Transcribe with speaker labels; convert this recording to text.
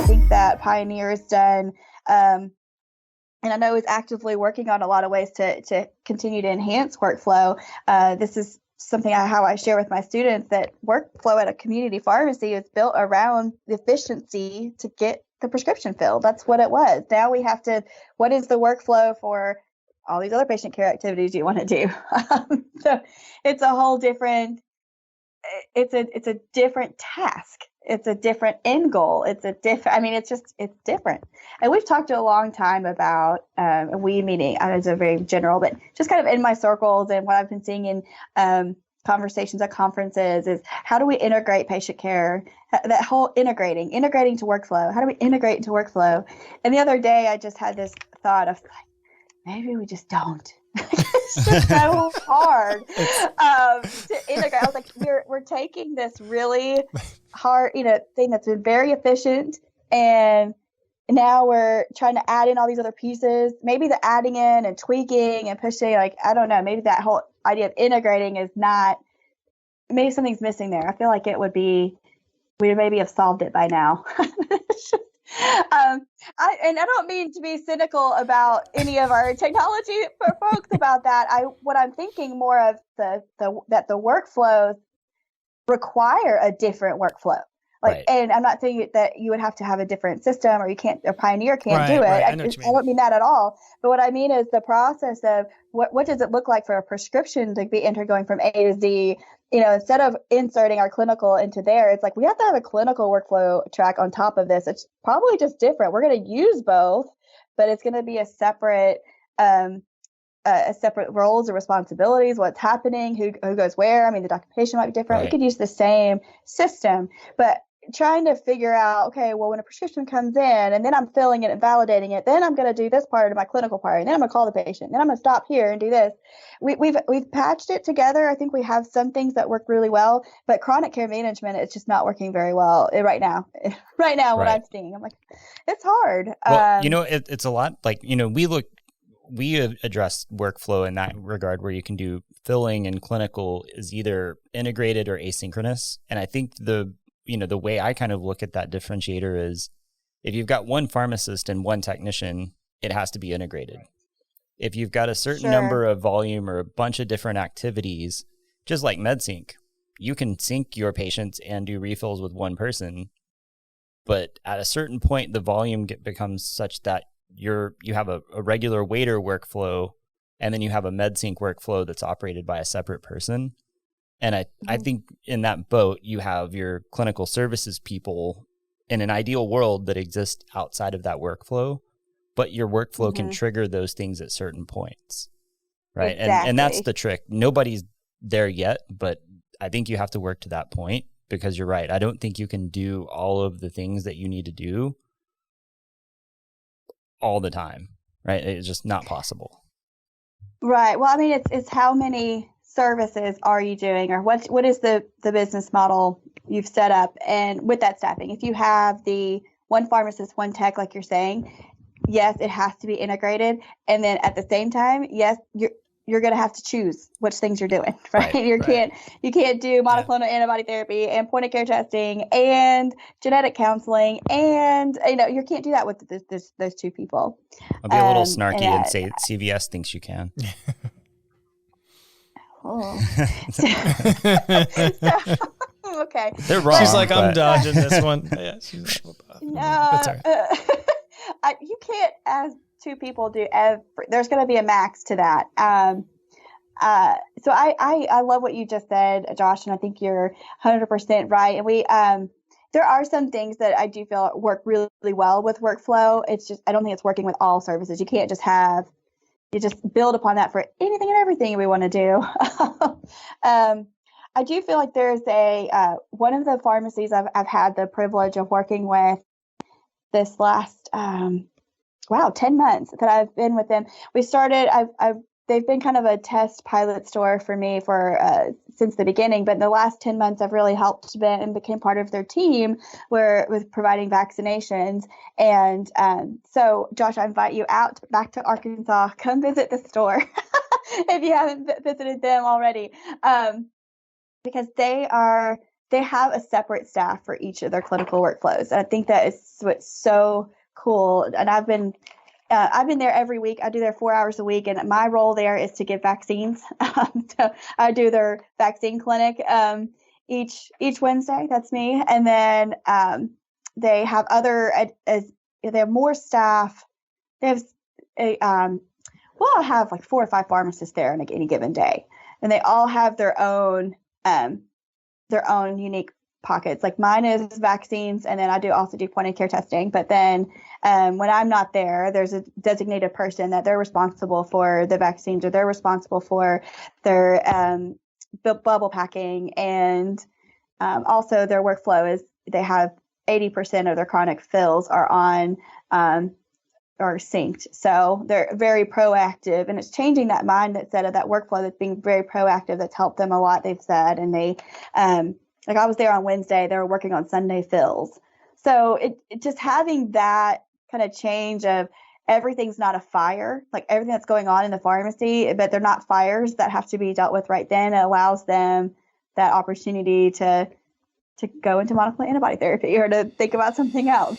Speaker 1: I think that Pioneer has done, and I know is actively working on a lot of ways to continue to enhance workflow. This is something how I share with my students, that workflow at a community pharmacy is built around the efficiency to get the prescription filled. That's what it was. Now we have to, what is the workflow for all these other patient care activities you want to do? So it's a whole different, it's a different task. It's a different end goal. It's different. And we've talked a long time about, we meaning, as a very general, but just kind of in my circles and what I've been seeing in conversations at conferences is, how do we integrate patient care? That whole integrating to workflow. How do we integrate into workflow? And the other day I just had this thought of, maybe we just don't. It's just so hard to integrate. I was like, we're taking this really hard, thing that's been very efficient, and now we're trying to add in all these other pieces. Maybe the adding in and tweaking and pushing, like, I don't know, maybe that whole idea of integrating is not, maybe something's missing there. I feel like we would maybe have solved it by now. I don't mean to be cynical about any of our technology for folks about that. What I'm thinking more of that the workflows require a different workflow. Like, right. And I'm not saying that you would have to have a different system, or a Pioneer can't do it.
Speaker 2: Right. I
Speaker 1: don't mean that at all. But what I mean is the process of what does it look like for a prescription to be entered going from A to Z. Instead of inserting our clinical into there, it's like we have to have a clinical workflow track on top of this. It's probably just different. We're going to use both, but it's going to be a separate roles and responsibilities, what's happening, who goes where. I mean, the documentation might be different. Right. We could use the same system, but trying to figure out, okay, well, when a prescription comes in and then I'm filling it and validating it, then I'm going to do this part of my clinical part, and then I'm going to call the patient, then I'm going to stop here and do this. We've patched it together. I think we have some things that work really well, but chronic care management, it's just not working very well right now. What I'm seeing, I'm like, it's hard.
Speaker 2: Well, it's a lot like, we address workflow in that regard, where you can do filling and clinical is either integrated or asynchronous. And I think the way I kind of look at that differentiator is, if you've got one pharmacist and one technician, it has to be integrated. If you've got a certain number of volume or a bunch of different activities, just like MedSync, you can sync your patients and do refills with one person. But at a certain point, the volume becomes such that you have a regular waiter workflow, and then you have a MedSync workflow that's operated by a separate person. And I think in that boat, you have your clinical services people in an ideal world that exist outside of that workflow, but your workflow can trigger those things at certain points, right?
Speaker 1: Exactly.
Speaker 2: And that's the trick. Nobody's there yet, but I think you have to work to that point, because you're right. I don't think you can do all of the things that you need to do all the time, right? It's just not possible.
Speaker 1: Right. Well, I mean, it's how many services are you doing, or what is the business model you've set up? And with that staffing, if you have the one pharmacist, one tech, like you're saying, yes, it has to be integrated. And then at the same time, yes, you're going to have to choose which things you're doing, right? You can't do monoclonal antibody therapy and point of care testing and genetic counseling, and you can't do that with those two people.
Speaker 2: I'll be a little snarky and say CVS thinks you can.
Speaker 1: Oh. Okay.
Speaker 2: They're wrong.
Speaker 3: She's like, I'm dodging this one. Yeah, she's like,
Speaker 1: no, you can't, as two people do there's going to be a max to that. So I love what you just said, Josh, and I think you're 100% right. And we there are some things that I do feel work really, really well with workflow. It's just, I don't think it's working with all services. You can't just build upon that for anything and everything we want to do. I do feel like there's one of the pharmacies I've had the privilege of working with this last 10 months that I've been with them. We started, they've been kind of a test pilot store for me since the beginning, but in the last 10 months, I've really helped them and became part of their team with providing vaccinations. And so, Josh, I invite you back to Arkansas. Come visit the store if you haven't visited them already, because they are they have a separate staff for each of their clinical workflows. And I think that is what's so cool. And I've been there every week. I do there 4 hours a week, and my role there is to give vaccines. So I do their vaccine clinic each Wednesday. That's me. And then they have they have more staff. They have I have like 4 or 5 pharmacists there on any given day, and they all have their own unique pockets. Like mine is vaccines, and then I also do point of care testing. But then when I'm not there, there's a designated person that they're responsible for the vaccines, or they're responsible for their bubble packing, and also their workflow is they have 80% of their chronic fills are on are synced. So they're very proactive, and it's changing that mindset of that workflow that's being very proactive. That's helped them a lot, they've said. And they, like I was there on Wednesday, they were working on Sunday fills. So it just having that kind of change of everything's not a fire, like everything that's going on in the pharmacy, but they're not fires that have to be dealt with right then. It allows them that opportunity to go into monoclonal antibody therapy or to think about something else.